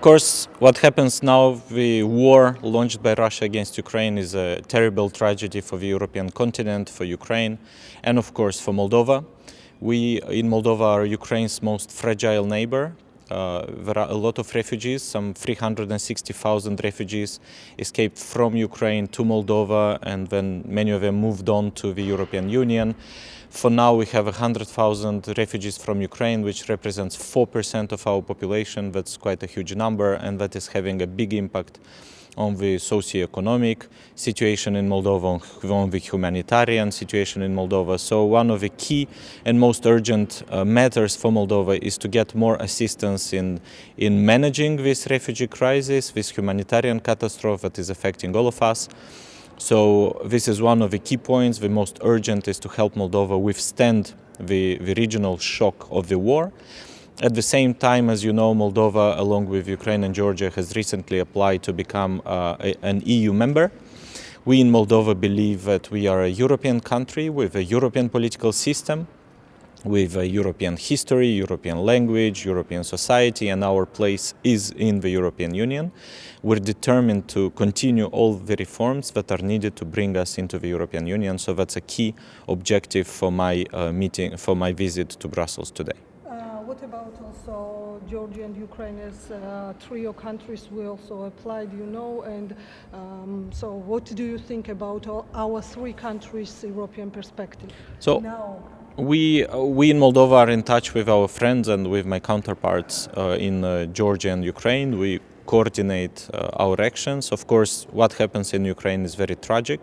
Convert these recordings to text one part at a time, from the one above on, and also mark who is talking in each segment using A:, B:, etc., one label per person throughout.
A: course, what happens now, the war launched by Russia against Ukraine is a terrible tragedy for the European continent, for Ukraine, and of course for Moldova. We in Moldova are Ukraine's most fragile neighbor. There are a lot of refugees, some 360,000 refugees escaped from Ukraine to Moldova, and then many of them moved on to the European Union. For now, we have 100,000 refugees from Ukraine, which represents 4% of our population. That's quite a huge number, and that is having a big impact on the socio-economic situation in Moldova, on the humanitarian situation in Moldova. So one of the key and most urgent matters for Moldova is to get more assistance in managing this refugee crisis, this humanitarian catastrophe that is affecting all of us. So this is one of the key points. The most urgent is to help Moldova withstand the regional shock of the war. At the same time, as you know, Moldova, along with Ukraine and Georgia, has recently applied to become an EU member. We in Moldova believe that we are a European country with a European political system, with a European history, European language, European society, and our place is in the European Union. We're determined to continue all the reforms that are needed to bring us into the European Union. So that's a key objective for my my visit to Brussels today.
B: What about also Georgia and Ukraine as trio countries we also applied, you know, and so what do you think about our three countries' European perspective
A: So
B: now?
A: We in Moldova are in touch with our friends and with my counterparts in Georgia and Ukraine. We coordinate our actions. Of course, what happens in Ukraine is very tragic,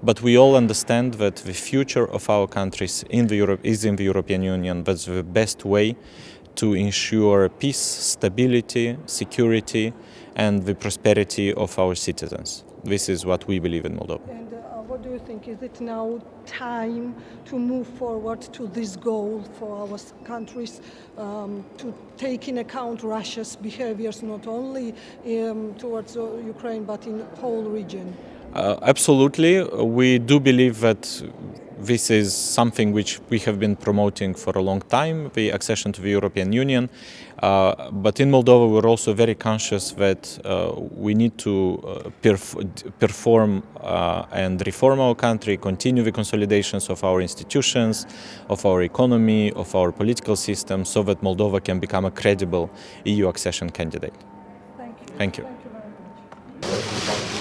A: but we all understand that the future of our countries is in the European Union. That's the best way to ensure peace, stability, security, and the prosperity of our citizens. This is what we believe in Moldova.
B: And what do you think? Is it now time to move forward to this goal for our countries, to take in account Russia's behaviors not only towards Ukraine but in the whole region?
A: Absolutely. We do believe that this is something which we have been promoting for a long time, the accession to the European Union. But in Moldova, we're also very conscious that we need to perform and reform our country, continue the consolidations of our institutions, of our economy, of our political system, so that Moldova can become a credible EU accession candidate.
B: Thank you.
A: Thank you.
B: Thank you very much.